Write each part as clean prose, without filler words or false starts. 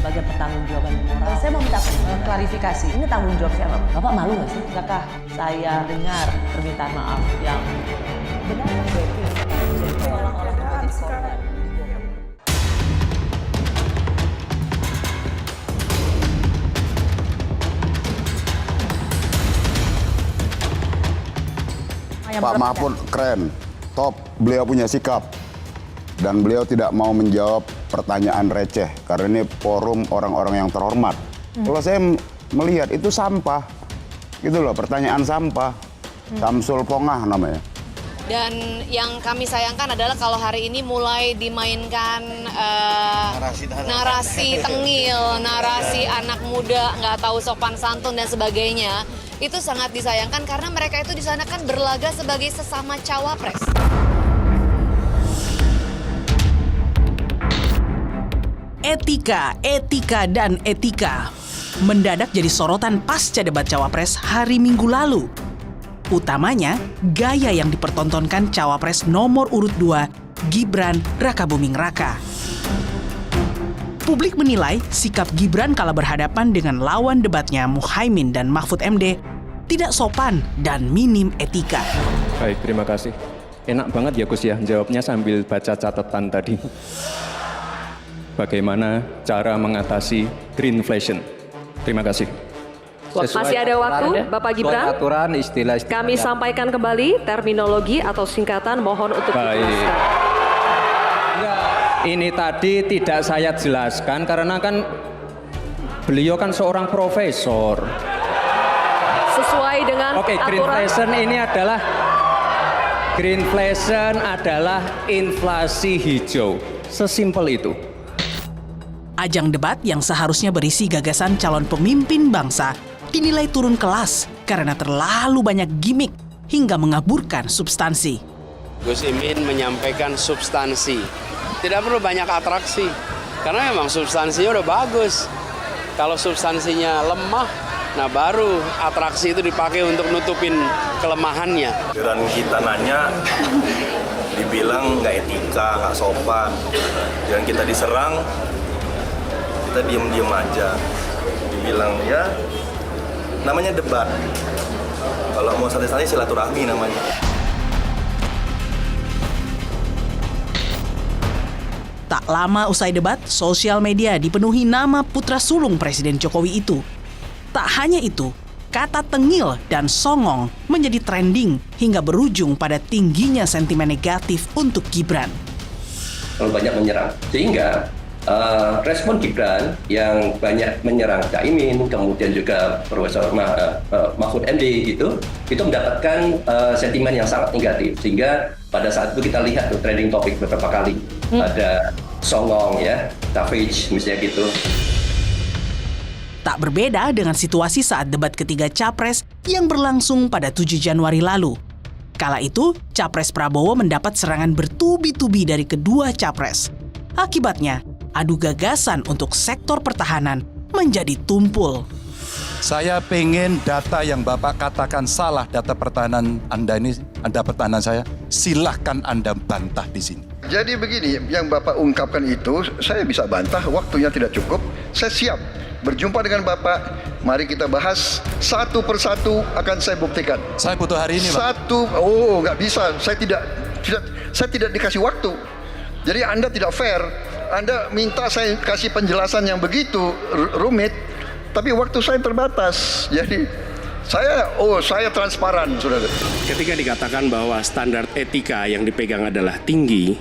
bagian pertanggungjawaban moral. Saya mau minta klarifikasi, ini tanggung jawab siapa? Bapak malu nggak sih? Apakah saya dengar permintaan maaf yang benar orang-orang menjadi korban? Pak Mahfud keren, top, beliau punya sikap. Dan beliau tidak mau menjawab pertanyaan receh, karena ini forum orang-orang yang terhormat. Kalau saya melihat itu sampah, gitu loh, pertanyaan sampah. Samsul Pongah namanya. Dan yang kami sayangkan adalah kalau hari ini mulai dimainkan narasi tengil, narasi anak muda, nggak tahu sopan santun dan sebagainya. Itu sangat disayangkan karena mereka itu di sana kan berlaga sebagai sesama cawapres. Etika, dan etika mendadak jadi sorotan pasca debat cawapres hari Minggu lalu. Utamanya, gaya yang dipertontonkan cawapres nomor urut 2, Gibran Rakabuming Raka. Publik menilai sikap Gibran kala berhadapan dengan lawan debatnya Muhaimin dan Mahfud MD tidak sopan dan minim etika. Baik, terima kasih. Enak banget ya Gus ya, jawabnya sambil baca catatan tadi. Bagaimana cara mengatasi greenflation? Terima kasih. Masih ada waktu, Bapak Gibran. Aturan istilah. Kami sampaikan kembali terminologi atau singkatan, mohon untuk dijelaskan. Ini tadi tidak saya jelaskan karena kan beliau kan seorang profesor. Sesuai dengan aturan. Greenflation adalah inflasi hijau. Sesimpel itu. Ajang debat yang seharusnya berisi gagasan calon pemimpin bangsa dinilai turun kelas karena terlalu banyak gimmick hingga mengaburkan substansi. Gus Imin menyampaikan substansi. Tidak perlu banyak atraksi, karena memang substansinya udah bagus. Kalau substansinya lemah, nah baru atraksi itu dipakai untuk nutupin kelemahannya. Dan kita nanya, dibilang nggak etika, nggak sopan. Dan kita diserang, kita diem-diem aja. Dibilang ya, namanya debat. Kalau mau santai-santai silaturahmi namanya. Tak lama usai debat, sosial media dipenuhi nama putra sulung Presiden Jokowi itu. Tak hanya itu, kata tengil dan songong menjadi trending hingga berujung pada tingginya sentimen negatif untuk Gibran. Terlalu banyak menyerang, sehingga respon Gibran yang banyak menyerang Caimin, kemudian juga Profesor Mahfud MD itu mendapatkan sentimen yang sangat negatif, sehingga pada saat itu kita lihat tuh trending topik beberapa kali. Ada songong ya, savage misalnya gitu. Tak berbeda dengan situasi saat debat ketiga Capres yang berlangsung pada 7 Januari lalu. Kala itu, Capres Prabowo mendapat serangan bertubi-tubi dari kedua Capres. Akibatnya, adu gagasan untuk sektor pertahanan menjadi tumpul. Saya pengen data yang Bapak katakan salah, data pertahanan Anda ini, Anda pertahanan saya, silahkan Anda bantah di sini. Jadi begini, yang Bapak ungkapkan itu, saya bisa bantah, waktunya tidak cukup, saya siap berjumpa dengan Bapak, mari kita bahas satu persatu akan saya buktikan. Saya butuh hari ini, Pak. Nggak bisa, saya tidak dikasih waktu. Jadi Anda tidak fair, Anda minta saya kasih penjelasan yang begitu rumit, tapi waktu saya terbatas. Jadi saya transparan, saudara. Ketika dikatakan bahwa standar etika yang dipegang adalah tinggi,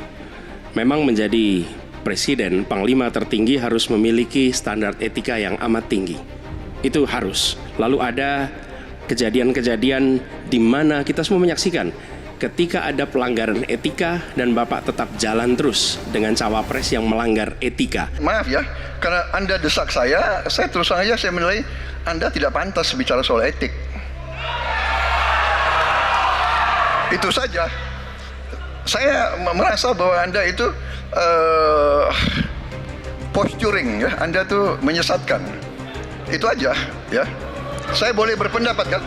memang menjadi presiden, panglima tertinggi harus memiliki standar etika yang amat tinggi. Itu harus. Lalu ada kejadian-kejadian di mana kita semua menyaksikan ketika ada pelanggaran etika dan Bapak tetap jalan terus dengan cawapres yang melanggar etika. Maaf ya, karena Anda desak saya terus saja saya menilai Anda tidak pantas bicara soal etik. Itu saja. Saya merasa bahwa Anda itu posturing ya, Anda tuh menyesatkan. Itu aja ya. Saya boleh berpendapat kan?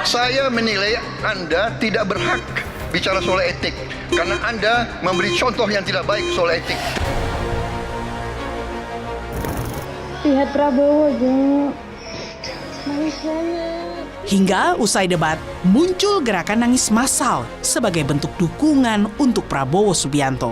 Saya menilai Anda tidak berhak bicara soal etik karena Anda memberi contoh yang tidak baik soal etik. Lihat Prabowo, Jeng. Nangis banget. Hingga usai debat, muncul gerakan nangis massal sebagai bentuk dukungan untuk Prabowo Subianto.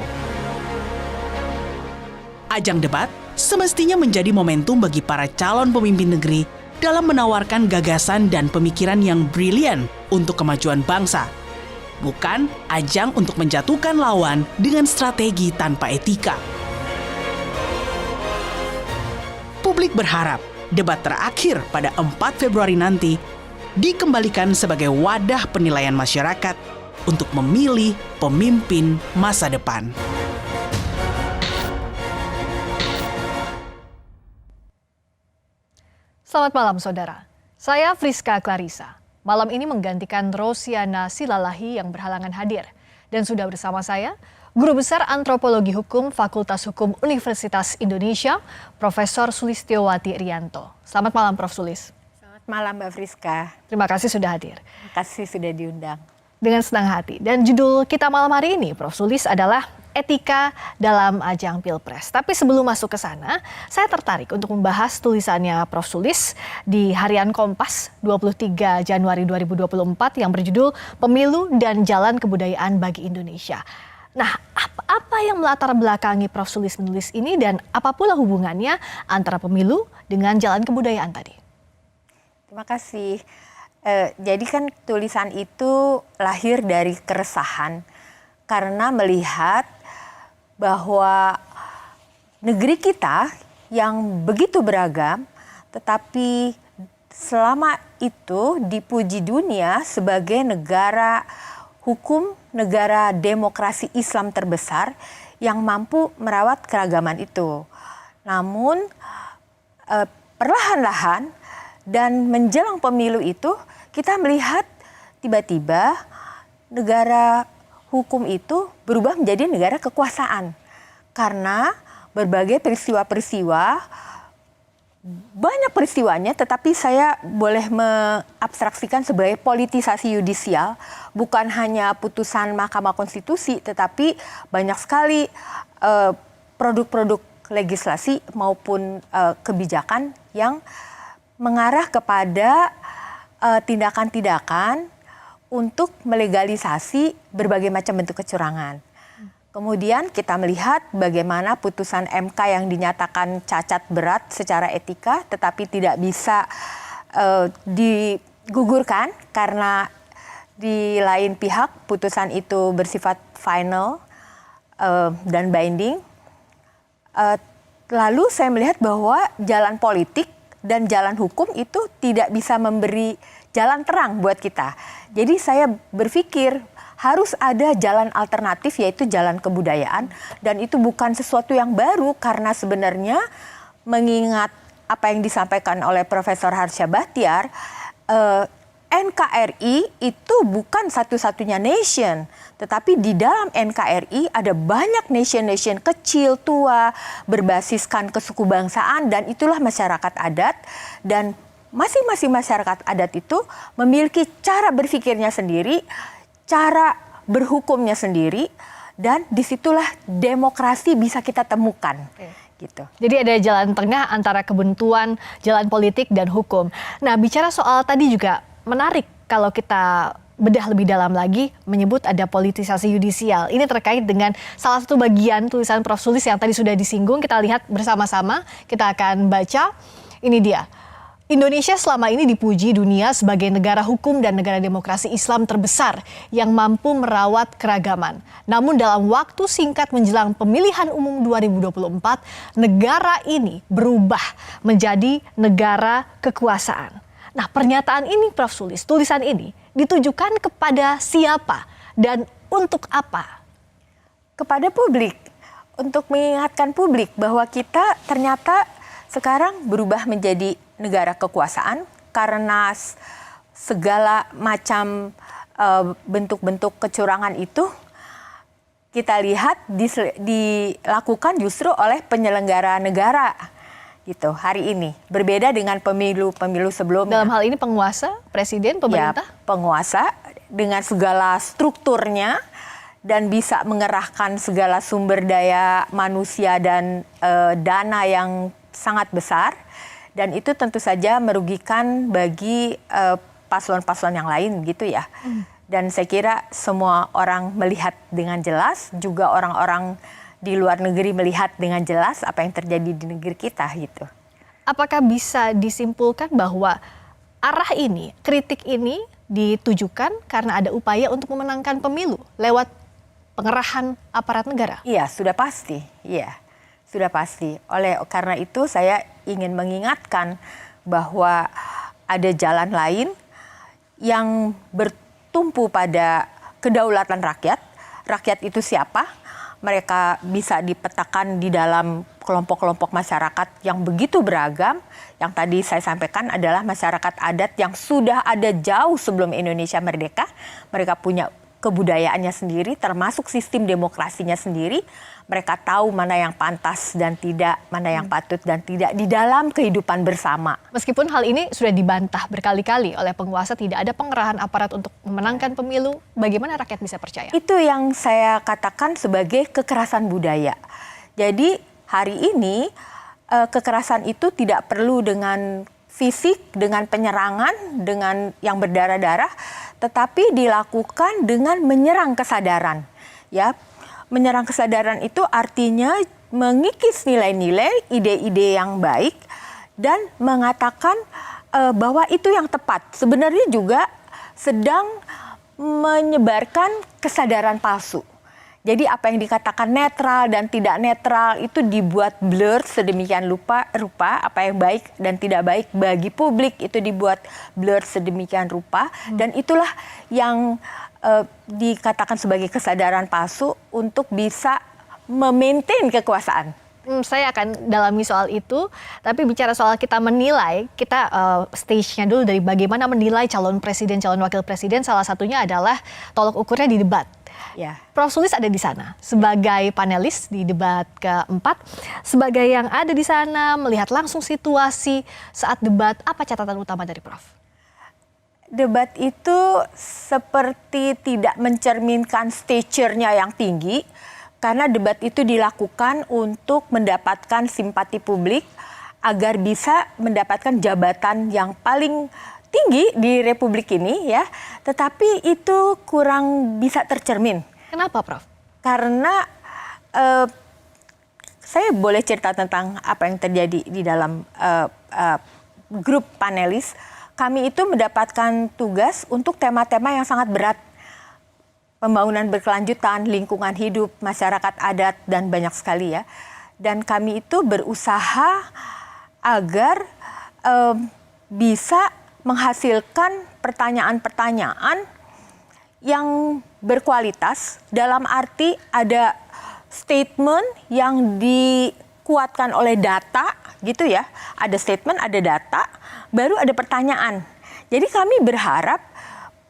Ajang debat semestinya menjadi momentum bagi para calon pemimpin negeri dalam menawarkan gagasan dan pemikiran yang brilian untuk kemajuan bangsa. Bukan ajang untuk menjatuhkan lawan dengan strategi tanpa etika. Publik berharap debat terakhir pada 4 Februari nanti dikembalikan sebagai wadah penilaian masyarakat untuk memilih pemimpin masa depan. Selamat malam saudara, saya Friska Clarissa. Malam ini menggantikan Rosiana Silalahi yang berhalangan hadir. Dan sudah bersama saya, Guru Besar Antropologi Hukum Fakultas Hukum Universitas Indonesia, Profesor Sulistiowati Rianto. Selamat malam Prof. Sulis. Selamat malam Mbak Friska. Terima kasih sudah hadir. Terima kasih sudah diundang. Dengan senang hati. Dan judul kita malam hari ini, Prof. Sulis, adalah Etika dalam Ajang Pilpres. Tapi sebelum masuk ke sana, saya tertarik untuk membahas tulisannya Prof. Sulis di Harian Kompas 23 Januari 2024 yang berjudul Pemilu dan Jalan Kebudayaan bagi Indonesia. Nah, apa yang melatar belakangi Prof. Sulis menulis ini dan apa pula hubungannya antara pemilu dengan jalan kebudayaan tadi? Terima kasih. Jadi kan tulisan itu lahir dari keresahan karena melihat bahwa negeri kita yang begitu beragam, tetapi selama itu dipuji dunia sebagai negara hukum, negara demokrasi Islam terbesar yang mampu merawat keragaman itu. Namun perlahan-lahan dan menjelang pemilu itu kita melihat tiba-tiba negara hukum itu berubah menjadi negara kekuasaan. Karena berbagai peristiwa-peristiwa, banyak peristiwanya, tetapi saya boleh mengabstraksikan sebagai politisasi yudisial, bukan hanya putusan Mahkamah Konstitusi, tetapi banyak sekali produk-produk legislasi maupun kebijakan yang mengarah kepada tindakan-tindakan untuk melegalisasi berbagai macam bentuk kecurangan. Kemudian kita melihat bagaimana putusan MK yang dinyatakan cacat berat secara etika tetapi tidak bisa digugurkan karena di lain pihak putusan itu bersifat final dan binding. Lalu saya melihat bahwa jalan politik dan jalan hukum itu tidak bisa memberi jalan terang buat kita. Jadi saya berpikir harus ada jalan alternatif yaitu jalan kebudayaan dan itu bukan sesuatu yang baru karena sebenarnya mengingat apa yang disampaikan oleh Profesor Harsha Bhatyar, NKRI itu bukan satu-satunya nation, tetapi di dalam NKRI ada banyak nation-nation kecil, tua, berbasiskan kesukubangsaan dan itulah masyarakat adat dan masing-masing masyarakat adat itu memiliki cara berpikirnya sendiri, cara berhukumnya sendiri, dan disitulah demokrasi bisa kita temukan. Gitu. Jadi ada jalan tengah antara kebuntuan, jalan politik, dan hukum. Nah, bicara soal tadi juga menarik kalau kita bedah lebih dalam lagi menyebut ada politisasi yudisial. Ini terkait dengan salah satu bagian tulisan Prof. Sulis yang tadi sudah disinggung. Kita lihat bersama-sama, kita akan baca. Ini dia. Indonesia selama ini dipuji dunia sebagai negara hukum dan negara demokrasi Islam terbesar yang mampu merawat keragaman. Namun dalam waktu singkat menjelang pemilihan umum 2024, negara ini berubah menjadi negara kekuasaan. Nah, pernyataan ini Prof. Sulis, tulisan ini ditujukan kepada siapa dan untuk apa? Kepada publik, untuk mengingatkan publik bahwa kita ternyata sekarang berubah menjadi negara kekuasaan karena segala macam bentuk-bentuk kecurangan itu kita lihat dilakukan justru oleh penyelenggara negara gitu hari ini. Berbeda dengan pemilu-pemilu sebelumnya. Dalam hal ini penguasa, presiden, pemerintah? Ya, penguasa dengan segala strukturnya dan bisa mengerahkan segala sumber daya manusia dan dana yang sangat besar dan itu tentu saja merugikan bagi paslon-paslon yang lain gitu ya. Dan saya kira semua orang melihat dengan jelas, juga orang-orang di luar negeri melihat dengan jelas apa yang terjadi di negeri kita gitu. Apakah bisa disimpulkan bahwa arah ini, kritik ini ditujukan karena ada upaya untuk memenangkan pemilu lewat pengerahan aparat negara? Iya, sudah pasti. Iya, sudah pasti. Karena itu saya ingin mengingatkan bahwa ada jalan lain yang bertumpu pada kedaulatan rakyat. Rakyat itu siapa? Mereka bisa dipetakan di dalam kelompok-kelompok masyarakat yang begitu beragam. Yang tadi saya sampaikan adalah masyarakat adat yang sudah ada jauh sebelum Indonesia merdeka. Mereka punya kebudayaannya sendiri, termasuk sistem demokrasinya sendiri. Mereka tahu mana yang pantas dan tidak, mana yang patut dan tidak di dalam kehidupan bersama. Meskipun hal ini sudah dibantah berkali-kali oleh penguasa, tidak ada pengerahan aparat untuk memenangkan pemilu, bagaimana rakyat bisa percaya? Itu yang saya katakan sebagai kekerasan budaya. Jadi hari ini kekerasan itu tidak perlu dengan fisik, dengan penyerangan, dengan yang berdarah-darah, tetapi dilakukan dengan menyerang kesadaran. Ya, menyerang kesadaran itu artinya mengikis nilai-nilai, ide-ide yang baik dan mengatakan bahwa itu yang tepat. Sebenarnya juga sedang menyebarkan kesadaran palsu. Jadi apa yang dikatakan netral dan tidak netral itu dibuat blur sedemikian rupa, apa yang baik dan tidak baik bagi publik itu dibuat blur sedemikian rupa dan itulah yang dikatakan sebagai kesadaran palsu untuk bisa memaintain kekuasaan. Saya akan dalami soal itu, tapi bicara soal kita menilai, kita stage-nya dulu dari bagaimana menilai calon presiden, calon wakil presiden, salah satunya adalah tolok ukurnya di debat. Ya. Prof. Sulis ada di sana sebagai panelis di debat keempat, sebagai yang ada di sana melihat langsung situasi saat debat, apa catatan utama dari Prof? Debat itu seperti tidak mencerminkan stature-nya yang tinggi, karena debat itu dilakukan untuk mendapatkan simpati publik agar bisa mendapatkan jabatan yang paling tinggi di Republik ini ya, tetapi itu kurang bisa tercermin. Kenapa, Prof? Karena saya boleh cerita tentang apa yang terjadi di dalam grup panelis. Kami itu mendapatkan tugas untuk tema-tema yang sangat berat. Pembangunan berkelanjutan, lingkungan hidup, masyarakat adat, dan banyak sekali ya. Dan kami itu berusaha agar bisa menghasilkan pertanyaan-pertanyaan yang berkualitas, dalam arti ada statement yang dikuatkan oleh data gitu ya. Ada statement, ada data, baru ada pertanyaan. Jadi kami berharap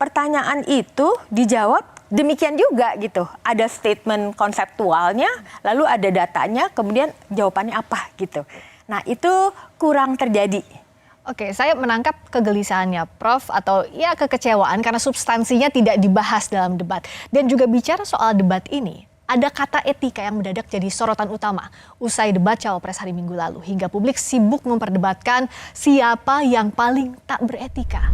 pertanyaan itu dijawab demikian juga gitu. Ada statement konseptualnya, lalu ada datanya, kemudian jawabannya apa gitu. Nah itu kurang terjadi. Oke, saya menangkap kegelisahannya Prof atau ya kekecewaan karena substansinya tidak dibahas dalam debat. Dan juga bicara soal debat ini, ada kata etika yang mendadak jadi sorotan utama usai debat Cawapres hari Minggu lalu. Hingga publik sibuk memperdebatkan siapa yang paling tak beretika.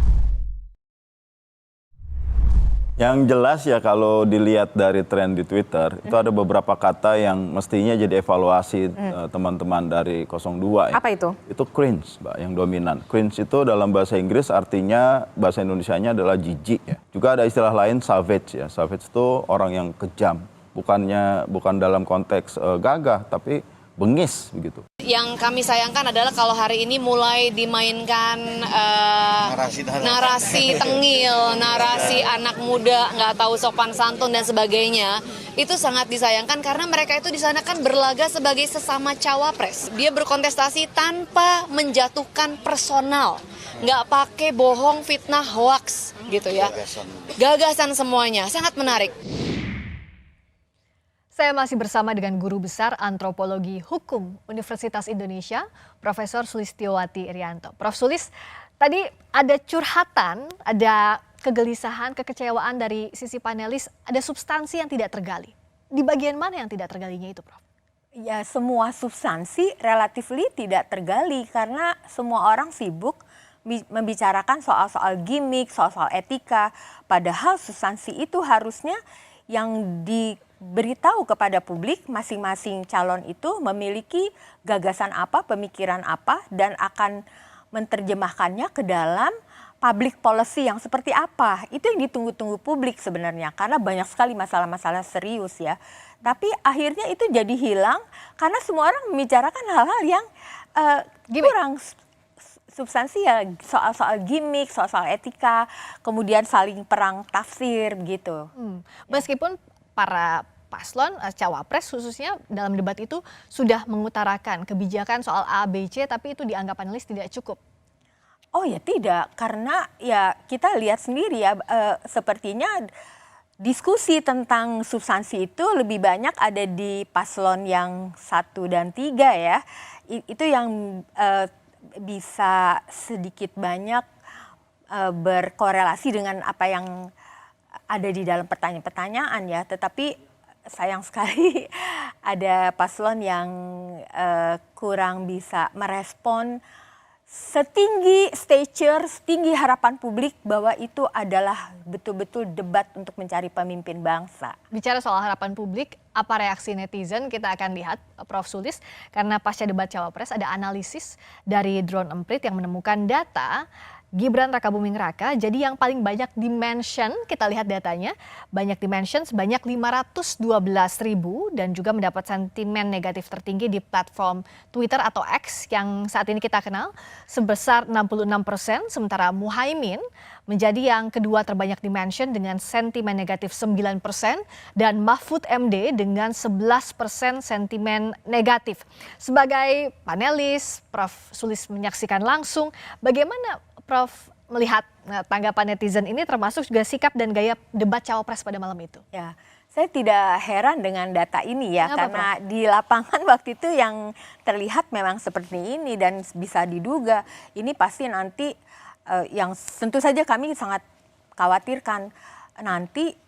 Yang jelas ya kalau dilihat dari tren di Twitter, itu ada beberapa kata yang mestinya jadi evaluasi teman-teman dari 02 ya. Apa itu? Itu cringe, Mbak, yang dominan. Cringe itu dalam bahasa Inggris artinya, bahasa Indonesianya adalah jijik ya. Juga ada istilah lain savage ya. Savage itu orang yang kejam. Bukan dalam konteks gagah, tapi bengis begitu. Yang kami sayangkan adalah kalau hari ini mulai dimainkan narasi tengil, narasi anak muda nggak tahu sopan santun dan sebagainya. Itu sangat disayangkan karena mereka itu di sana kan berlaga sebagai sesama cawapres. Dia berkontestasi tanpa menjatuhkan personal, nggak pakai bohong, fitnah, hoax gitu ya. Gagasan semuanya, sangat menarik. Saya masih bersama dengan Guru Besar Antropologi Hukum Universitas Indonesia, Profesor Sulistiyowati Irianto. Prof. Sulis, tadi ada curhatan, ada kegelisahan, kekecewaan dari sisi panelis, ada substansi yang tidak tergali. Di bagian mana yang tidak tergalinya itu, Prof? ya semua substansi relatifly tidak tergali karena semua orang sibuk membicarakan soal-soal gimmick, soal-soal etika. Padahal substansi itu harusnya yang diberitahu kepada publik, masing-masing calon itu memiliki gagasan apa, pemikiran apa, dan akan menerjemahkannya ke dalam public policy yang seperti apa. Itu yang ditunggu-tunggu publik sebenarnya, karena banyak sekali masalah-masalah serius ya. Tapi akhirnya itu jadi hilang karena semua orang membicarakan hal-hal yang kurang substansial, soal-soal gimmick, soal-soal etika, kemudian saling perang tafsir gitu. Meskipun para paslon cawapres khususnya dalam debat itu sudah mengutarakan kebijakan soal A, B, C, tapi itu dianggap panelis tidak cukup. Oh ya tidak, karena ya kita lihat sendiri ya, sepertinya diskusi tentang substansi itu lebih banyak ada di paslon yang 1 dan 3 ya. Itu yang bisa sedikit banyak berkorelasi dengan apa yang ada di dalam pertanyaan-pertanyaan ya. Tetapi sayang sekali ada paslon yang kurang bisa merespon setinggi harapan publik bahwa itu adalah betul-betul debat untuk mencari pemimpin bangsa. Bicara soal harapan publik, apa reaksi netizen kita akan lihat, Prof. Sulis, karena pasca debat Cawapres ada analisis dari Drone Emprit yang menemukan data Gibran Rakabuming Raka jadi yang paling banyak dimention, kita lihat datanya, banyak dimension sebanyak 512.000 dan juga mendapat sentimen negatif tertinggi di platform Twitter atau X yang saat ini kita kenal sebesar 66%, sementara Muhaimin menjadi yang kedua terbanyak dimension dengan sentimen negatif 9% dan Mahfud MD dengan 11% sentimen negatif. Sebagai panelis, Prof. Sulis menyaksikan langsung bagaimana Prof melihat tanggapan netizen ini termasuk juga sikap dan gaya debat Cawapres pada malam itu. Ya, saya tidak heran dengan data ini ya. Kenapa, karena Prof? di lapangan waktu itu yang terlihat memang seperti ini dan bisa diduga ini pasti nanti yang tentu saja kami sangat khawatirkan nanti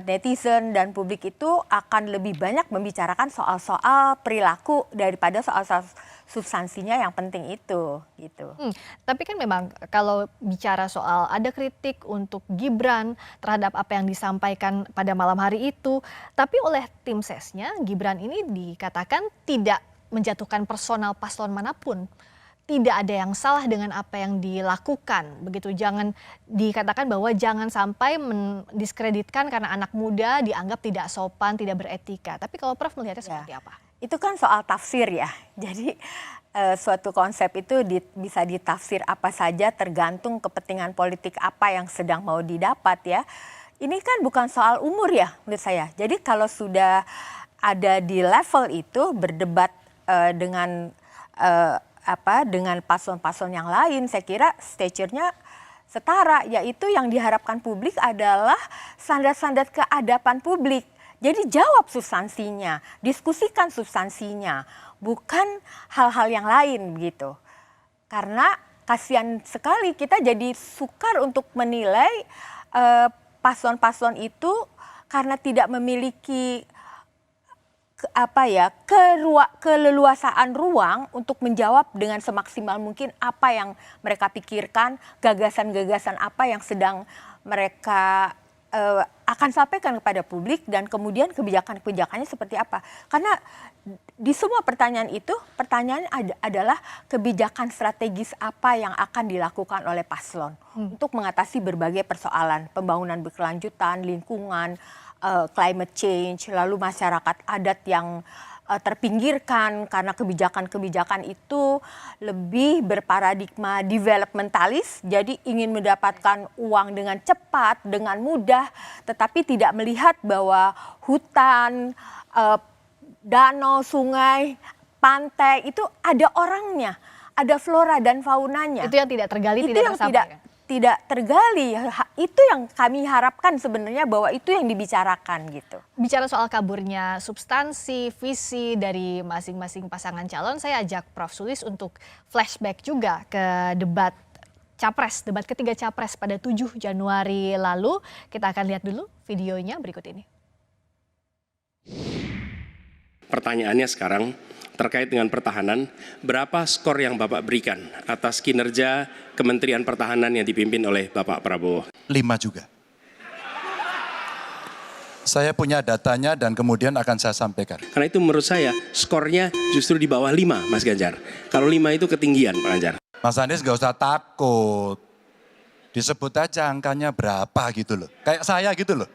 netizen dan publik itu akan lebih banyak membicarakan soal-soal perilaku daripada soal-soal substansinya yang penting itu gitu. Tapi kan memang kalau bicara soal ada kritik untuk Gibran terhadap apa yang disampaikan pada malam hari itu, tapi oleh tim sesnya Gibran ini dikatakan tidak menjatuhkan personal paslon manapun. Tidak ada yang salah dengan apa yang dilakukan, begitu. Jangan dikatakan bahwa jangan sampai mendiskreditkan karena anak muda dianggap tidak sopan, tidak beretika. Tapi kalau Prof melihatnya seperti apa? Itu kan soal tafsir ya. Jadi suatu konsep itu bisa ditafsir apa saja tergantung kepentingan politik apa yang sedang mau didapat ya. Ini kan bukan soal umur ya menurut saya. Jadi kalau sudah ada di level itu berdebat dengan paslon-paslon yang lain, saya kira stature-nya setara, yaitu yang diharapkan publik adalah standar-standar keadapan publik. Jadi jawab substansinya, diskusikan substansinya, bukan hal-hal yang lain begitu. Karena kasihan sekali kita jadi sukar untuk menilai paslon-paslon itu karena tidak memiliki keleluasaan ruang untuk menjawab dengan semaksimal mungkin apa yang mereka pikirkan, gagasan-gagasan apa yang sedang mereka akan sampaikan kepada publik dan kemudian kebijakan-kebijakannya seperti apa. Karena di semua pertanyaan itu, pertanyaannya adalah kebijakan strategis apa yang akan dilakukan oleh paslon untuk mengatasi berbagai persoalan, pembangunan berkelanjutan, lingkungan, climate change, lalu masyarakat adat yang terpinggirkan karena kebijakan-kebijakan itu lebih berparadigma developmentalis, jadi ingin mendapatkan uang dengan cepat, dengan mudah, tetapi tidak melihat bahwa hutan, danau, sungai, pantai itu ada orangnya, ada flora dan faunanya. Itu yang tidak tergali, itu tidak yang tersampaikan. tidak tergali. Itu yang kami harapkan sebenarnya bahwa itu yang dibicarakan gitu. Bicara soal kaburnya substansi, visi dari masing-masing pasangan calon, saya ajak Prof. Sulis untuk flashback juga ke debat Capres, debat ketiga Capres pada 7 Januari lalu. Kita akan lihat dulu videonya berikut ini. pertanyaannya sekarang terkait dengan pertahanan, berapa skor yang Bapak berikan atas kinerja Kementerian Pertahanan yang dipimpin oleh Bapak Prabowo? 5 juga. Saya punya datanya dan kemudian akan saya sampaikan. Karena itu menurut saya skornya justru di bawah 5, Mas Ganjar. Kalau 5 itu ketinggian, Pak Ganjar. Mas Anies nggak usah takut. Disebut aja angkanya berapa gitu loh. Kayak saya gitu loh.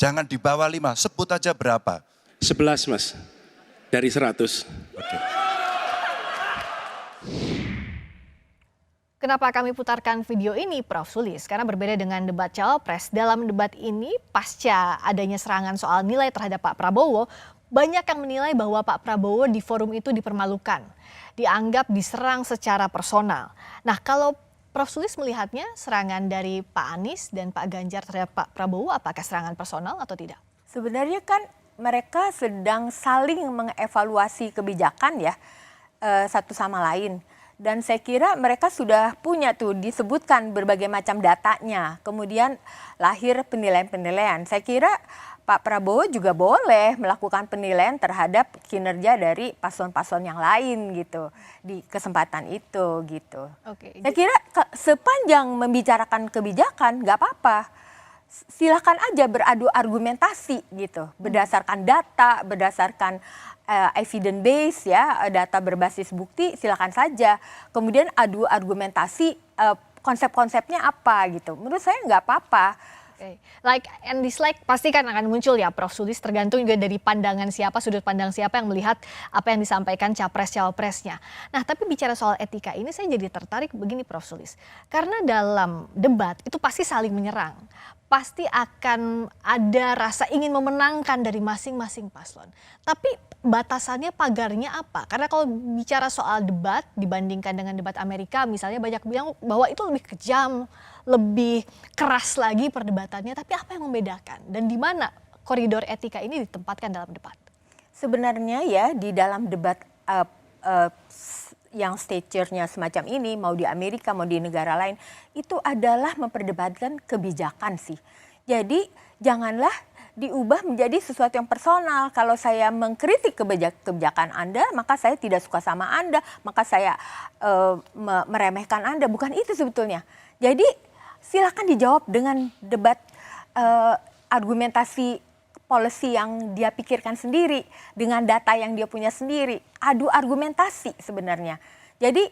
Jangan di bawah 5, sebut aja berapa. 11, Mas. Dari 100. Oke. Kenapa kami putarkan video ini, Prof. Sulis? Karena berbeda dengan debat Cawapres, dalam debat ini pasca adanya serangan soal nilai terhadap Pak Prabowo, banyak yang menilai bahwa Pak Prabowo di forum itu dipermalukan, dianggap diserang secara personal. Nah, kalau Prof. Sulis melihatnya serangan dari Pak Anies dan Pak Ganjar terhadap Pak Prabowo, apakah serangan personal atau tidak? Sebenarnya kan mereka sedang saling mengevaluasi kebijakan ya satu sama lain. Dan saya kira mereka sudah punya tuh disebutkan berbagai macam datanya. Kemudian lahir penilaian-penilaian. Saya kira Pak Prabowo juga boleh melakukan penilaian terhadap kinerja dari paslon-paslon yang lain gitu di kesempatan itu gitu. Oke. Saya kira sepanjang membicarakan kebijakan nggak apa-apa. Silakan aja beradu argumentasi gitu, berdasarkan data, berdasarkan evidence base ya, data berbasis bukti, silakan saja. Kemudian adu argumentasi konsep-konsepnya apa gitu. Menurut saya nggak apa-apa. Okay. Like and dislike pasti kan akan muncul ya, Prof. Sulis, tergantung juga dari pandangan siapa, sudut pandang siapa yang melihat apa yang disampaikan capres-cawapresnya. Nah, tapi bicara soal etika ini saya jadi tertarik begini, Prof. Sulis. Karena dalam debat itu pasti saling menyerang. Pasti akan ada rasa ingin memenangkan dari masing-masing paslon. Tapi batasannya, pagarnya apa? Karena kalau bicara soal debat dibandingkan dengan debat Amerika misalnya, banyak bilang bahwa itu lebih kejam, lebih keras lagi perdebatannya. Tapi apa yang membedakan? Dan di mana koridor etika ini ditempatkan dalam debat? Sebenarnya ya di dalam debat yang stature-nya semacam ini, mau di Amerika, mau di negara lain, itu adalah memperdebatkan kebijakan sih. Jadi janganlah diubah menjadi sesuatu yang personal. Kalau saya mengkritik kebijakan Anda, maka saya tidak suka sama Anda, maka saya meremehkan Anda. Bukan itu sebetulnya. Jadi silakan dijawab dengan debat argumentasi policy yang dia pikirkan sendiri, dengan data yang dia punya sendiri, adu argumentasi sebenarnya. Jadi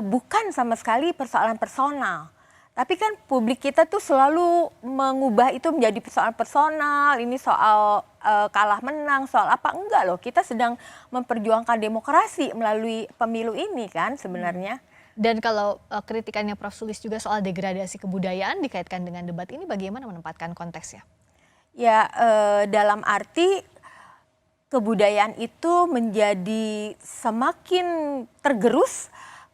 bukan sama sekali persoalan personal. Tapi kan publik kita tuh selalu mengubah itu menjadi persoalan personal, ini soal kalah menang, soal apa, enggak loh. Kita sedang memperjuangkan demokrasi melalui pemilu ini kan sebenarnya. Dan kalau kritikannya Prof. Sulis juga soal degradasi kebudayaan dikaitkan dengan debat ini, bagaimana menempatkan konteksnya? Ya dalam arti kebudayaan itu menjadi semakin tergerus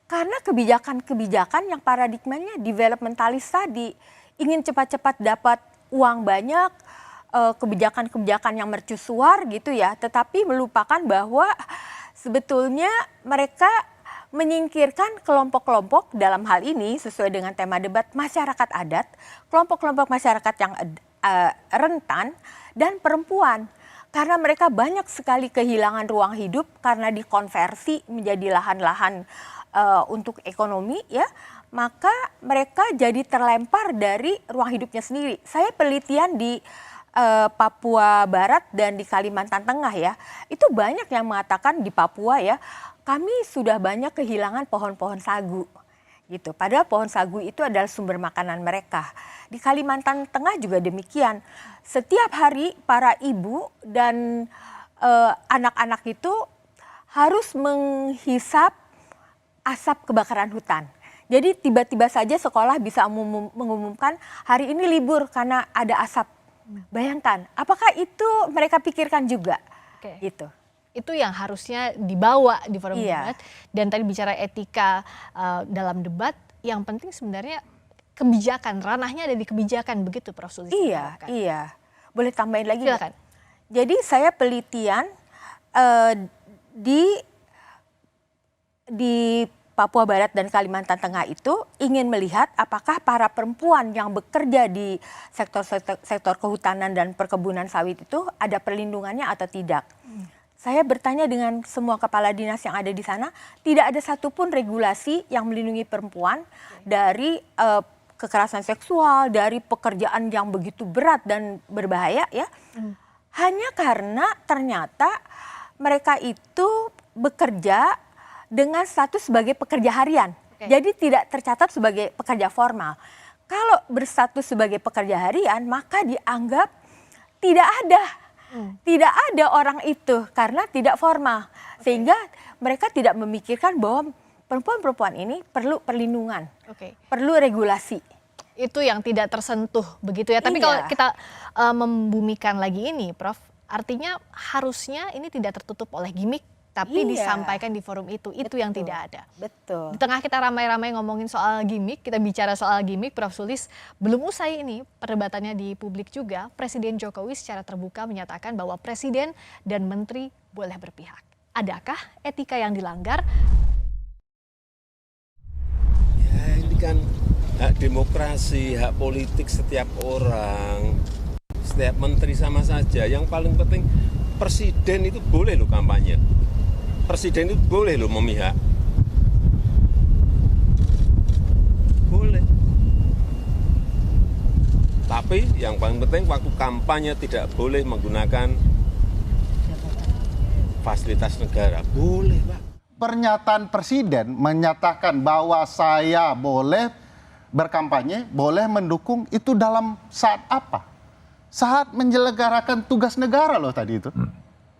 karena kebijakan-kebijakan yang paradigmanya developmentalis tadi. Ingin cepat-cepat dapat uang banyak, kebijakan-kebijakan yang mercusuar gitu ya. Tetapi melupakan bahwa sebetulnya mereka menyingkirkan kelompok-kelompok dalam hal ini sesuai dengan tema debat masyarakat adat, kelompok-kelompok masyarakat yang rentan dan perempuan. Karena mereka banyak sekali kehilangan ruang hidup karena dikonversi menjadi lahan-lahan untuk ekonomi ya, maka mereka jadi terlempar dari ruang hidupnya sendiri. Saya penelitian di Papua Barat dan di Kalimantan Tengah ya, itu banyak yang mengatakan di Papua ya, kami sudah banyak kehilangan pohon-pohon sagu gitu. Padahal pohon sagu itu adalah sumber makanan mereka. Di Kalimantan Tengah juga demikian. Setiap hari para ibu dan anak-anak itu harus menghisap asap kebakaran hutan. Jadi tiba-tiba saja sekolah bisa mengumumkan hari ini libur karena ada asap. Bayangkan, apakah itu mereka pikirkan juga? Oke. Gitu. Itu yang harusnya dibawa di forum Iya. debat. Dan tadi bicara etika dalam debat, yang penting sebenarnya kebijakan, ranahnya ada di kebijakan, begitu Prof. Sulis. Iya. Boleh tambahin lagi? Silakan. Jadi saya penelitian di Papua Barat dan Kalimantan Tengah itu ingin melihat apakah para perempuan yang bekerja di sektor kehutanan dan perkebunan sawit itu ada perlindungannya atau tidak. Saya bertanya dengan semua kepala dinas yang ada di sana, tidak ada satupun regulasi yang melindungi perempuan dari kekerasan seksual, dari pekerjaan yang begitu berat dan berbahaya ya. Hanya karena ternyata mereka itu bekerja dengan status sebagai pekerja harian. Jadi tidak tercatat sebagai pekerja formal. Kalau berstatus sebagai pekerja harian, maka dianggap tidak ada. Tidak ada orang itu karena tidak formal. Sehingga mereka tidak memikirkan bahwa perempuan-perempuan ini perlu perlindungan, perlu regulasi. Itu yang tidak tersentuh begitu ya. Tapi kalau kita membumikan lagi ini, Prof, artinya harusnya ini tidak tertutup oleh gimmick, tapi disampaikan di forum itu yang tidak ada. Betul. Di tengah kita ramai-ramai ngomongin soal gimmick, kita bicara soal gimmick, Prof Sulis, belum usai ini perdebatannya di publik juga, Presiden Jokowi secara terbuka menyatakan bahwa presiden dan menteri boleh berpihak. Adakah etika yang dilanggar? Ya ini kan hak demokrasi, hak politik setiap orang, setiap menteri sama saja. Yang paling penting presiden itu boleh loh kampanye. Presiden itu boleh loh memihak. Boleh. Tapi yang paling penting waktu kampanye tidak boleh menggunakan fasilitas negara. Boleh, Pak. Pernyataan presiden menyatakan bahwa saya boleh berkampanye, boleh mendukung, itu dalam saat apa? Saat menyelenggarakan tugas negara loh tadi itu.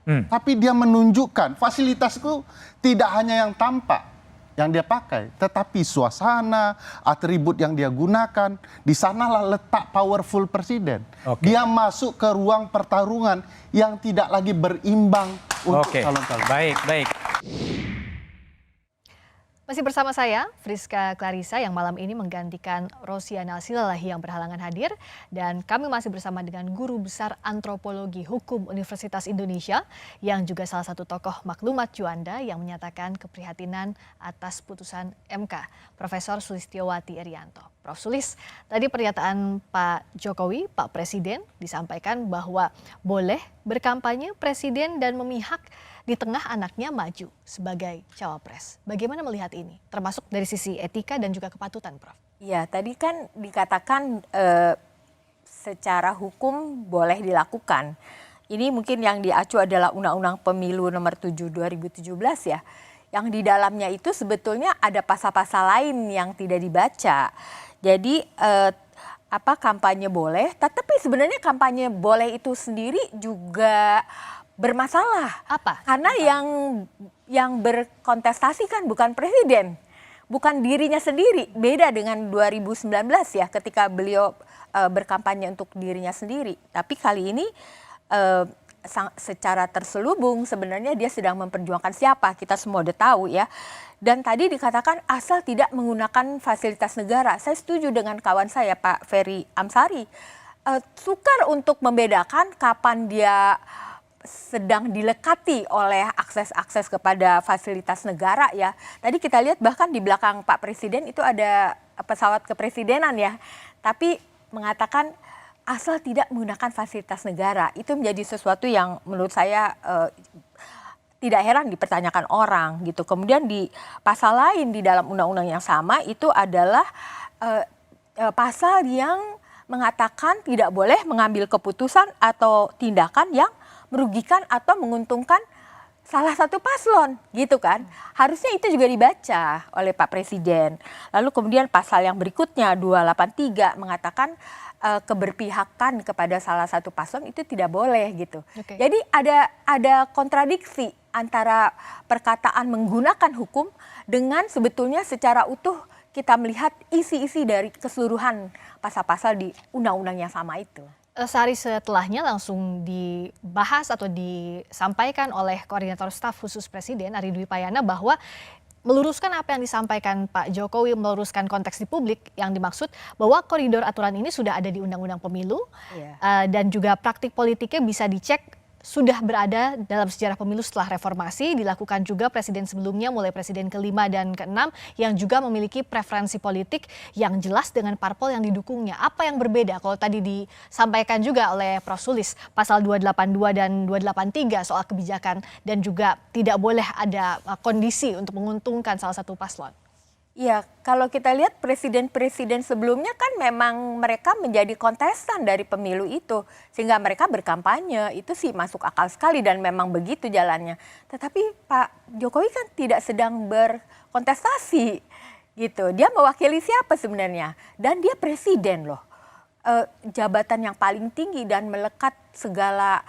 Tapi dia menunjukkan fasilitas itu tidak hanya yang tampak, yang dia pakai, tetapi suasana, atribut yang dia gunakan, di sanalah letak powerful presiden. Dia masuk ke ruang pertarungan yang tidak lagi berimbang untuk calon-calon. Baik. Masih bersama saya, Friska Clarissa yang malam ini menggantikan Rosiana Silalahi yang berhalangan hadir. Dan kami masih bersama dengan Guru Besar Antropologi Hukum Universitas Indonesia yang juga salah satu tokoh maklumat Juanda yang menyatakan keprihatinan atas putusan MK, Profesor Sulistiowati Erianto. Prof Sulis, tadi pernyataan Pak Jokowi, Pak Presiden disampaikan bahwa boleh berkampanye presiden dan memihak di tengah anaknya maju sebagai cawapres. Bagaimana melihat ini? Termasuk dari sisi etika dan juga kepatutan, Prof. Ya, tadi kan dikatakan secara hukum boleh dilakukan. Ini mungkin yang diacu adalah Undang-Undang Pemilu Nomor 7 2017 ya. Yang di dalamnya itu sebetulnya ada pasal-pasal lain yang tidak dibaca. Jadi kampanye boleh, tetapi sebenarnya kampanye boleh itu sendiri juga bermasalah. Apa? Karena yang berkontestasi kan bukan presiden, bukan dirinya sendiri. Beda dengan 2019 ya, ketika beliau berkampanye untuk dirinya sendiri. Tapi kali ini secara terselubung sebenarnya dia sedang memperjuangkan siapa, kita semua udah tahu ya. Dan tadi dikatakan asal tidak menggunakan fasilitas negara. Saya setuju dengan kawan saya Pak Ferry Amsari. Sukar untuk membedakan kapan dia sedang dilekati oleh akses-akses kepada fasilitas negara ya. Tadi kita lihat bahkan di belakang Pak Presiden itu ada pesawat kepresidenan ya. Tapi mengatakan asal tidak menggunakan fasilitas negara. Itu menjadi sesuatu yang menurut saya tidak heran dipertanyakan orang gitu. Kemudian di pasal lain di dalam undang-undang yang sama itu adalah pasal yang mengatakan tidak boleh mengambil keputusan atau tindakan yang merugikan atau menguntungkan salah satu paslon gitu kan. Harusnya itu juga dibaca oleh Pak Presiden. Lalu kemudian pasal yang berikutnya 283 mengatakan keberpihakan kepada salah satu paslon itu tidak boleh gitu. Jadi ada kontradiksi antara perkataan menggunakan hukum dengan sebetulnya secara utuh kita melihat isi-isi dari keseluruhan pasal-pasal di undang-undang yang sama itu. Sehari setelahnya langsung dibahas atau disampaikan oleh Koordinator Staf Khusus Presiden Ari Dwi Payana bahwa meluruskan apa yang disampaikan Pak Jokowi, meluruskan konteks di publik yang dimaksud bahwa koridor aturan ini sudah ada di Undang-Undang Pemilu dan juga praktik politiknya bisa dicek sudah berada dalam sejarah pemilu setelah reformasi, dilakukan juga presiden sebelumnya mulai presiden ke-5 dan ke-6 yang juga memiliki preferensi politik yang jelas dengan parpol yang didukungnya. Apa yang berbeda kalau tadi disampaikan juga oleh Prof. Sulis pasal 282 dan 283 soal kebijakan dan juga tidak boleh ada kondisi untuk menguntungkan salah satu paslon? Ya, kalau kita lihat presiden-presiden sebelumnya kan memang mereka menjadi kontestan dari pemilu itu. Sehingga mereka berkampanye, itu sih masuk akal sekali dan memang begitu jalannya. Tetapi Pak Jokowi kan tidak sedang berkontestasi gitu. Dia mewakili siapa sebenarnya? Dan dia presiden loh. Jabatan yang paling tinggi dan melekat segala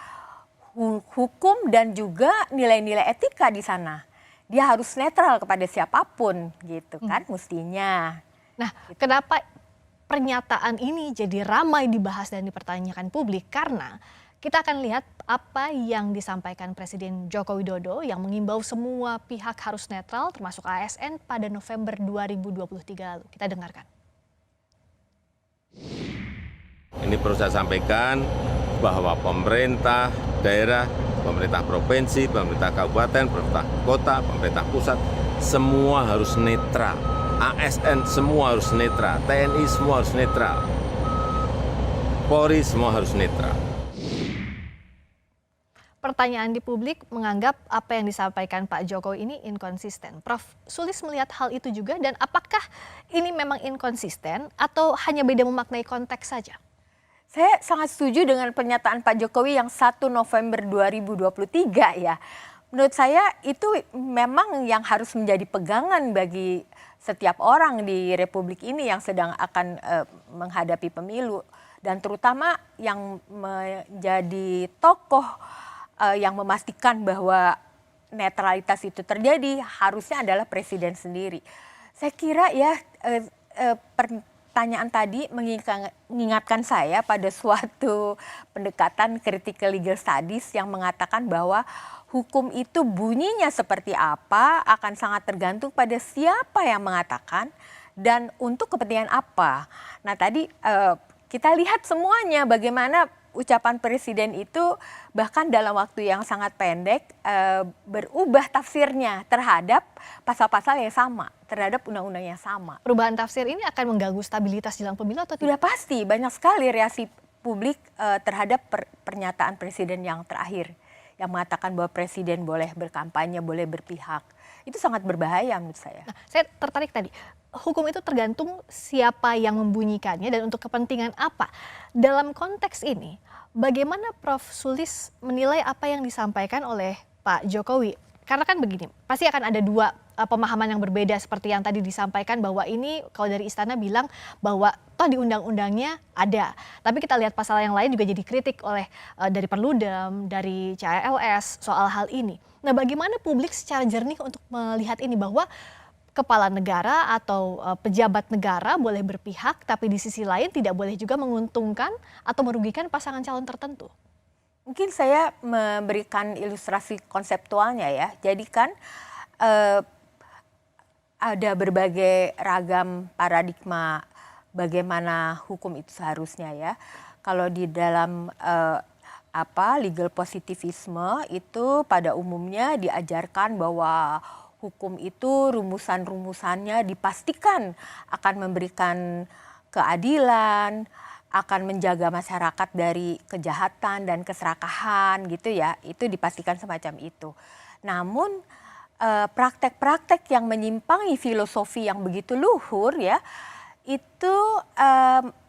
hukum dan juga nilai-nilai etika di sana. Dia harus netral kepada siapapun gitu kan mestinya. Nah, kenapa pernyataan ini jadi ramai dibahas dan dipertanyakan publik? Karena kita akan lihat apa yang disampaikan Presiden Joko Widodo yang mengimbau semua pihak harus netral termasuk ASN pada November 2023 lalu. Kita dengarkan. Ini perlu saya sampaikan bahwa pemerintah daerah, pemerintah provinsi, pemerintah kabupaten, pemerintah kota, pemerintah pusat, semua harus netral. ASN semua harus netral, TNI semua harus netral, Polri semua harus netral. Pertanyaan di publik menganggap apa yang disampaikan Pak Jokowi ini inkonsisten. Prof. Sulis melihat hal itu juga dan apakah ini memang inkonsisten atau hanya beda memaknai konteks saja? Saya sangat setuju dengan pernyataan Pak Jokowi yang 1 November 2023 ya. Menurut saya itu memang yang harus menjadi pegangan bagi setiap orang di Republik ini yang sedang akan menghadapi pemilu. Dan terutama yang menjadi tokoh yang memastikan bahwa netralitas itu terjadi harusnya adalah presiden sendiri. Saya kira ya pertanyaan tadi mengingatkan saya pada suatu pendekatan critical legal studies yang mengatakan bahwa hukum itu bunyinya seperti apa akan sangat tergantung pada siapa yang mengatakan dan untuk kepentingan apa. Nah tadi kita lihat semuanya bagaimana ucapan presiden itu bahkan dalam waktu yang sangat pendek berubah tafsirnya terhadap pasal-pasal yang sama, terhadap undang-undang yang sama. Perubahan tafsir ini akan mengganggu stabilitas jelang pemilu atau tidak? Sudah pasti, banyak sekali reaksi publik terhadap pernyataan presiden yang terakhir yang mengatakan bahwa presiden boleh berkampanye, boleh berpihak. Itu sangat berbahaya menurut saya. Nah, saya tertarik tadi, hukum itu tergantung siapa yang membunyikannya dan untuk kepentingan apa. Dalam konteks ini, bagaimana Prof. Sulis menilai apa yang disampaikan oleh Pak Jokowi? Karena kan begini, pasti akan ada dua pemahaman yang berbeda seperti yang tadi disampaikan bahwa ini kalau dari istana bilang bahwa toh di undang-undangnya ada. Tapi kita lihat pasal yang lain juga jadi kritik oleh dari Perludem, dari CALS soal hal ini. Nah bagaimana publik secara jernih untuk melihat ini bahwa kepala negara atau pejabat negara boleh berpihak tapi di sisi lain tidak boleh juga menguntungkan atau merugikan pasangan calon tertentu? Mungkin saya memberikan ilustrasi konseptualnya ya. Jadi kan ada berbagai ragam paradigma bagaimana hukum itu seharusnya ya. Kalau di dalam legal positivisme itu pada umumnya diajarkan bahwa hukum itu rumusan-rumusannya dipastikan akan memberikan keadilan, akan menjaga masyarakat dari kejahatan dan keserakahan gitu ya. Itu dipastikan semacam itu. Namun praktek-praktek yang menyimpangi filosofi yang begitu luhur ya, itu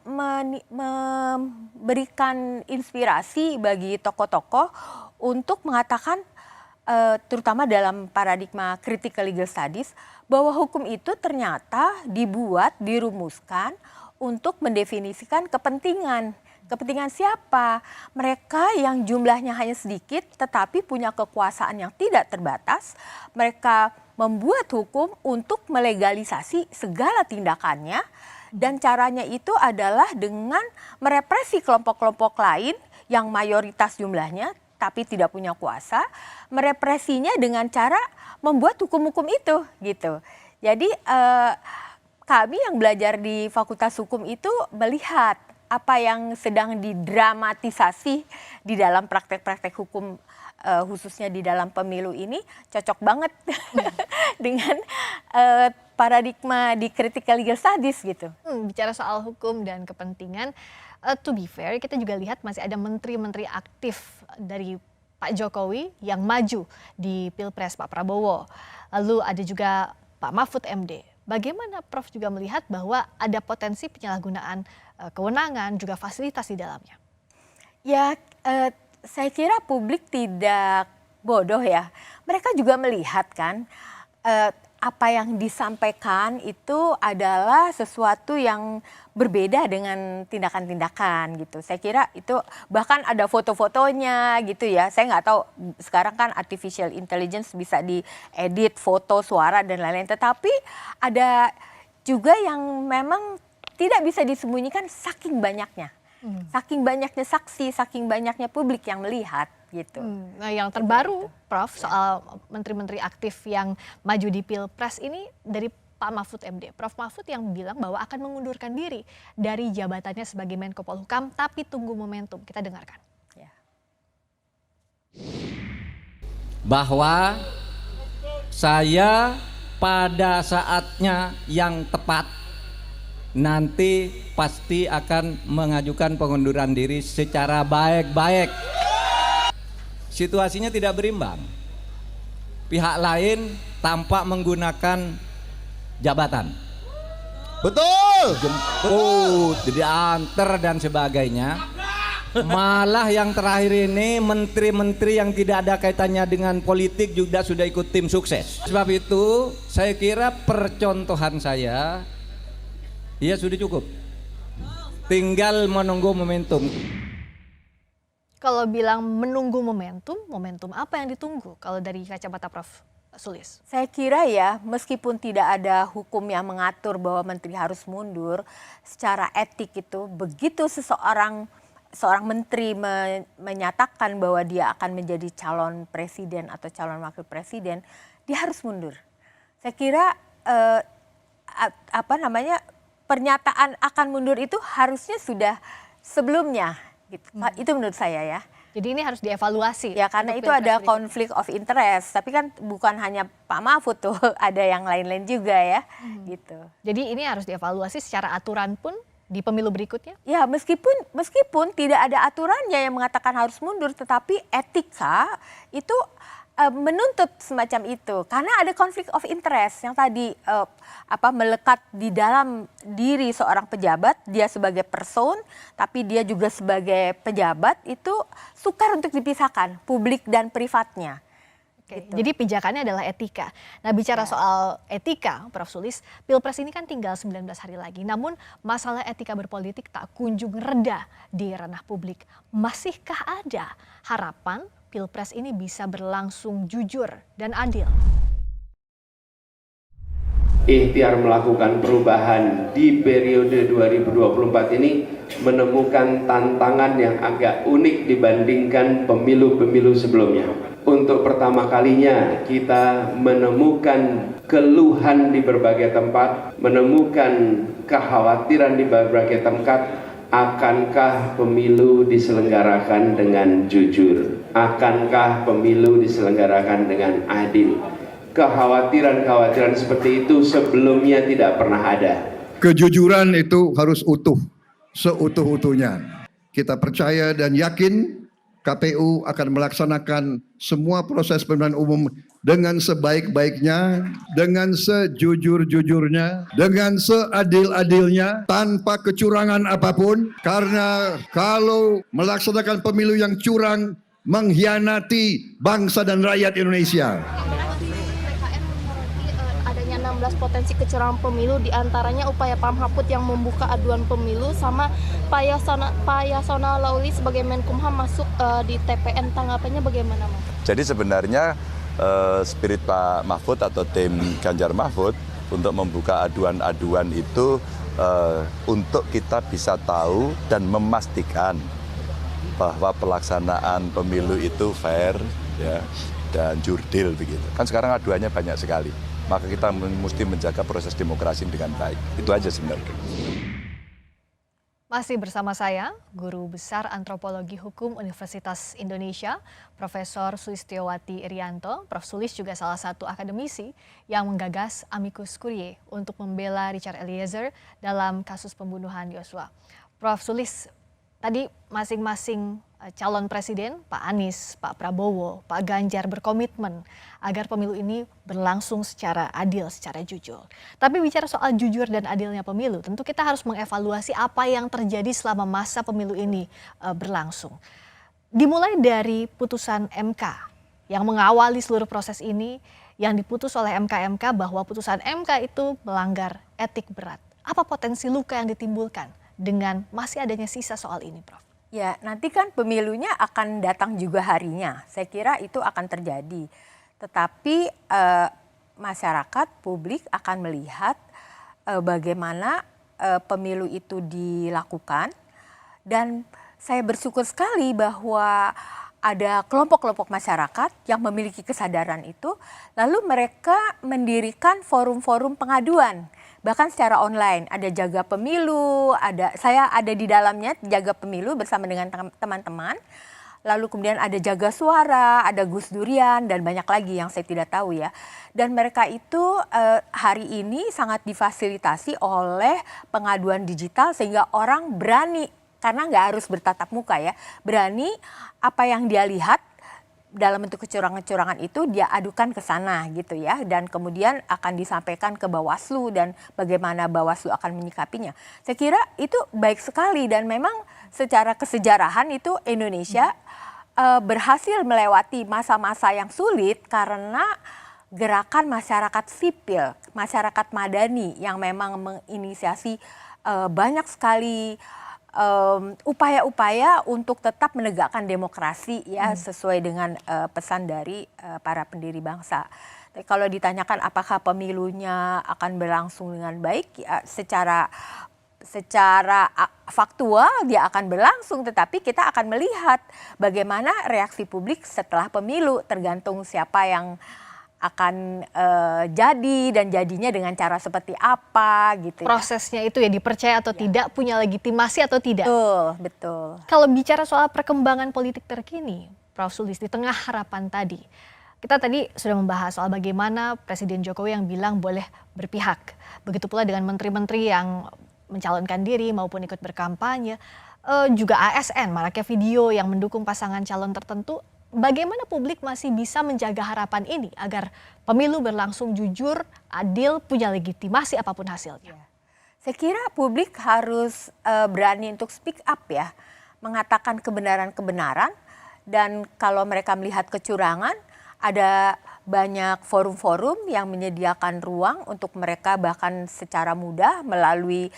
memberikan inspirasi bagi tokoh-tokoh untuk mengatakan terutama dalam paradigma critical legal studies bahwa hukum itu ternyata dibuat, dirumuskan untuk mendefinisikan kepentingan. Kepentingan siapa? Mereka yang jumlahnya hanya sedikit tetapi punya kekuasaan yang tidak terbatas. Mereka membuat hukum untuk melegalisasi segala tindakannya dan caranya itu adalah dengan merepresi kelompok-kelompok lain yang mayoritas jumlahnya tapi tidak punya kuasa, merepresinya dengan cara membuat hukum-hukum itu gitu. Jadi kami yang belajar di Fakultas Hukum itu melihat apa yang sedang didramatisasi di dalam praktek-praktek hukum khususnya di dalam pemilu ini cocok banget dengan paradigma di critical legal studies gitu. Bicara soal hukum dan kepentingan, to be fair kita juga lihat masih ada menteri-menteri aktif dari Pak Jokowi yang maju di Pilpres Pak Prabowo. Lalu ada juga Pak Mahfud MD. Bagaimana Prof juga melihat bahwa ada potensi penyalahgunaan kewenangan juga fasilitas di dalamnya? Ya, saya kira publik tidak bodoh ya. Mereka juga melihat kan apa yang disampaikan itu adalah sesuatu yang berbeda dengan tindakan-tindakan gitu. Saya kira itu bahkan ada foto-fotonya gitu ya. Saya nggak tahu sekarang kan artificial intelligence bisa diedit foto, suara dan lain-lain. Tetapi ada juga yang memang tidak bisa disembunyikan saking banyaknya. Saking banyaknya saksi, saking banyaknya publik yang melihat gitu. Nah yang terbaru Prof soal menteri-menteri aktif yang maju di Pilpres ini dari Pak Mahfud MD. Prof Mahfud yang bilang bahwa akan mengundurkan diri dari jabatannya sebagai Menko Polhukam tapi tunggu momentum. Kita dengarkan. Bahwa saya pada saatnya yang tepat nanti pasti akan mengajukan pengunduran diri secara baik-baik. Situasinya tidak berimbang. Pihak lain tampak menggunakan jabatan. Betul. Jemput, diantar dan sebagainya. Malah yang terakhir ini menteri-menteri yang tidak ada kaitannya dengan politik juga sudah ikut tim sukses. Sebab itu saya kira percontohan saya ya sudah cukup. Tinggal menunggu momentum. Kalau bilang menunggu momentum, momentum apa yang ditunggu kalau dari kacamata Prof Sulis? Saya kira ya, meskipun tidak ada hukum yang mengatur bahwa menteri harus mundur, secara etik itu begitu seorang menteri menyatakan bahwa dia akan menjadi calon presiden atau calon wakil presiden, dia harus mundur. Saya kira pernyataan akan mundur itu harusnya sudah sebelumnya. Gitu. Itu menurut saya ya. Jadi ini harus dievaluasi. Ya karena itu ada konflik of interest. Tapi kan bukan hanya Pak Mahfud tuh, ada yang lain-lain juga ya. Gitu. Jadi ini harus dievaluasi secara aturan pun di pemilu berikutnya? Ya meskipun tidak ada aturannya yang mengatakan harus mundur, tetapi etika itu menuntut semacam itu karena ada konflik of interest yang tadi melekat di dalam diri seorang pejabat, dia sebagai person tapi dia juga sebagai pejabat, itu sukar untuk dipisahkan publik dan privatnya. Gitu. Jadi pijakannya adalah etika. Nah bicara soal etika Prof Sulis, Pilpres ini kan tinggal 19 hari lagi, namun masalah etika berpolitik tak kunjung reda di ranah publik. Masihkah ada harapan Pilpres ini bisa berlangsung jujur dan adil? Ikhtiar melakukan perubahan di periode 2024 ini menemukan tantangan yang agak unik dibandingkan pemilu-pemilu sebelumnya. Untuk pertama kalinya kita menemukan keluhan di berbagai tempat, menemukan kekhawatiran di berbagai tempat. Akankah pemilu diselenggarakan dengan jujur? Akankah pemilu diselenggarakan dengan adil? Kekhawatiran-kekhawatiran seperti itu sebelumnya tidak pernah ada. Kejujuran itu harus utuh, seutuh-utuhnya. Kita percaya dan yakin KPU akan melaksanakan semua proses pemilihan umum dengan sebaik-baiknya, dengan sejujur-jujurnya, dengan seadil-adilnya, tanpa kecurangan apapun. Karena kalau melaksanakan pemilu yang curang, mengkhianati bangsa dan rakyat Indonesia. PKN menyoroti adanya 16 potensi kecurangan pemilu, diantaranya upaya Pak Mahfud yang membuka aduan pemilu sama Pak Yasona Lauli sebagai Menkumham masuk di TPN. Tanggapannya bagaimana, Mas? Jadi sebenarnya spirit Pak Mahfud atau tim Ganjar Mahfud untuk membuka aduan-aduan itu untuk kita bisa tahu dan memastikan bahwa pelaksanaan pemilu itu fair ya, dan jurdil begitu. Kan sekarang aduannya banyak sekali. Maka kita mesti menjaga proses demokrasi dengan baik. Itu aja sebenarnya. Masih bersama saya, Guru Besar Antropologi Hukum Universitas Indonesia, Profesor Sulistiyowati Irianto. Prof. Sulis juga salah satu akademisi yang menggagas amicus curiae untuk membela Richard Eliezer dalam kasus pembunuhan Yosua. Prof. Sulis, tadi masing-masing calon presiden, Pak Anies, Pak Prabowo, Pak Ganjar berkomitmen agar pemilu ini berlangsung secara adil, secara jujur. Tapi bicara soal jujur dan adilnya pemilu, tentu kita harus mengevaluasi apa yang terjadi selama masa pemilu ini berlangsung. Dimulai dari putusan MK yang mengawali seluruh proses ini, yang diputus oleh MK bahwa putusan MK itu melanggar etik berat. Apa potensi luka yang ditimbulkan dengan masih adanya sisa soal ini, Prof? Ya, nanti kan pemilunya akan datang juga harinya. Saya kira itu akan terjadi. Tetapi masyarakat, publik akan melihat bagaimana pemilu itu dilakukan. Dan saya bersyukur sekali bahwa ada kelompok-kelompok masyarakat yang memiliki kesadaran itu. Lalu mereka mendirikan forum-forum pengaduan. Bahkan secara online, ada Jaga Pemilu, saya ada di dalamnya Jaga Pemilu bersama dengan teman-teman. Lalu kemudian ada Jaga Suara, ada Gus Durian, dan banyak lagi yang saya tidak tahu ya. Dan mereka itu hari ini sangat difasilitasi oleh pengaduan digital sehingga orang berani, karena nggak harus bertatap muka ya, berani apa yang dia lihat dalam bentuk kecurangan-kecurangan itu dia adukan ke sana gitu ya, dan kemudian akan disampaikan ke Bawaslu dan bagaimana Bawaslu akan menyikapinya. Saya kira itu baik sekali dan memang secara kesejarahan itu Indonesia berhasil melewati masa-masa yang sulit karena gerakan masyarakat sipil, masyarakat madani yang memang menginisiasi banyak sekali upaya-upaya untuk tetap menegakkan demokrasi ya sesuai dengan pesan dari para pendiri bangsa. Tapi kalau ditanyakan apakah pemilunya akan berlangsung dengan baik, ya, secara faktual dia akan berlangsung, tetapi kita akan melihat bagaimana reaksi publik setelah pemilu, tergantung siapa yang akan jadi dan jadinya dengan cara seperti apa gitu. Prosesnya itu ya dipercaya atau tidak, punya legitimasi atau tidak. Betul. Kalau bicara soal perkembangan politik terkini, Prof. Sulis, di tengah harapan tadi, kita tadi sudah membahas soal bagaimana Presiden Jokowi yang bilang boleh berpihak. Begitu pula dengan menteri-menteri yang mencalonkan diri maupun ikut berkampanye, juga ASN, maraknya video yang mendukung pasangan calon tertentu. Bagaimana publik masih bisa menjaga harapan ini agar pemilu berlangsung jujur, adil, punya legitimasi apapun hasilnya? Saya kira publik harus berani untuk speak up ya, mengatakan kebenaran-kebenaran, dan kalau mereka melihat kecurangan, ada banyak forum-forum yang menyediakan ruang untuk mereka bahkan secara mudah melalui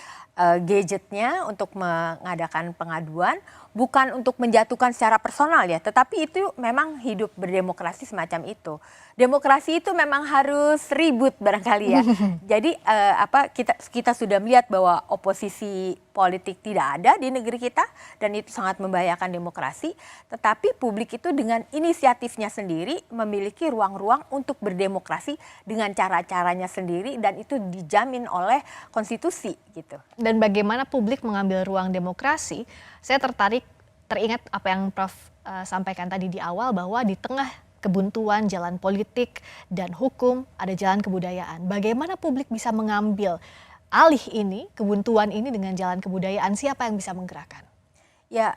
gadgetnya untuk mengadakan pengaduan, bukan untuk menjatuhkan secara personal ya, tetapi itu memang hidup berdemokrasi semacam itu. Demokrasi itu memang harus ribut barangkali ya. Jadi kita sudah melihat bahwa oposisi politik tidak ada di negeri kita dan itu sangat membahayakan demokrasi. Tetapi publik itu dengan inisiatifnya sendiri memiliki ruang-ruang untuk berdemokrasi dengan cara-caranya sendiri dan itu dijamin oleh konstitusi gitu. Dan bagaimana publik mengambil ruang demokrasi, saya teringat apa yang Prof sampaikan tadi di awal bahwa di tengah kebuntuan jalan politik dan hukum ada jalan kebudayaan. Bagaimana publik bisa mengambil alih ini, kebuntuan ini dengan jalan kebudayaan, siapa yang bisa menggerakkan? Ya,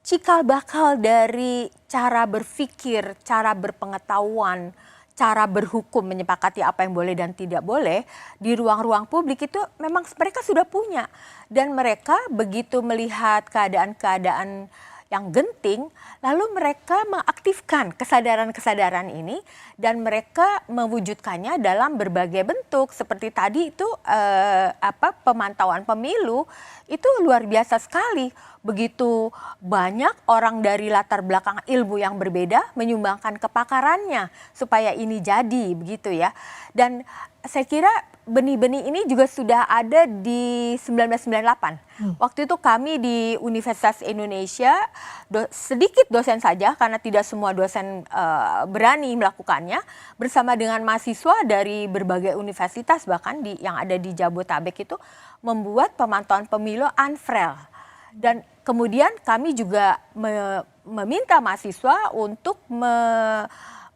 cikal bakal dari cara berpikir, cara berpengetahuan, cara berhukum menyepakati apa yang boleh dan tidak boleh di ruang-ruang publik itu memang mereka sudah punya. Dan mereka begitu melihat keadaan-keadaan yang genting, lalu mereka mengaktifkan kesadaran-kesadaran ini dan mereka mewujudkannya dalam berbagai bentuk. Seperti tadi itu pemantauan pemilu itu luar biasa sekali. begitu banyak orang dari latar belakang ilmu yang berbeda menyumbangkan kepakarannya supaya ini jadi begitu ya. Dan saya kira benih-benih ini juga sudah ada di 1998. Waktu itu kami di Universitas Indonesia sedikit dosen saja karena tidak semua dosen berani melakukannya, bersama dengan mahasiswa dari berbagai universitas bahkan yang ada di Jabotabek itu membuat pemantauan pemilu Anfrel. Dan kemudian kami juga meminta mahasiswa untuk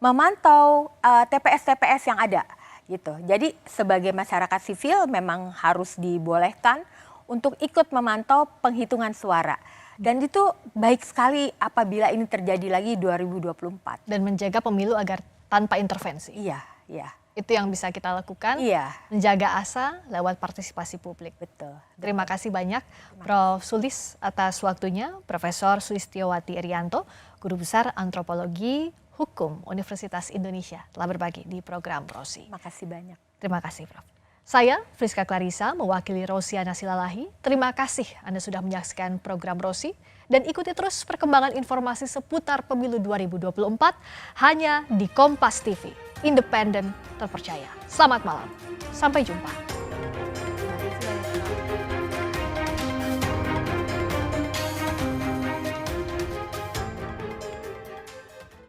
memantau TPS-TPS yang ada gitu. Jadi sebagai masyarakat sivil memang harus dibolehkan untuk ikut memantau penghitungan suara. Dan itu baik sekali apabila ini terjadi lagi 2024. Dan menjaga pemilu agar tanpa intervensi. Iya, iya. Itu yang bisa kita lakukan, menjaga asa lewat partisipasi publik. Betul. Terima kasih banyak Prof. Sulis atas waktunya, Profesor Sulistiowati Irianto, Guru Besar Antropologi Hukum Universitas Indonesia, telah berbagi di program Rosi. Makasih banyak. Terima kasih Prof. Saya Friska Clarissa mewakili Rosiana Silalahi. Terima kasih Anda sudah menyaksikan program Rosi dan ikuti terus perkembangan informasi seputar pemilu 2024 hanya di Kompas TV. Independen, terpercaya. Selamat malam. Sampai jumpa.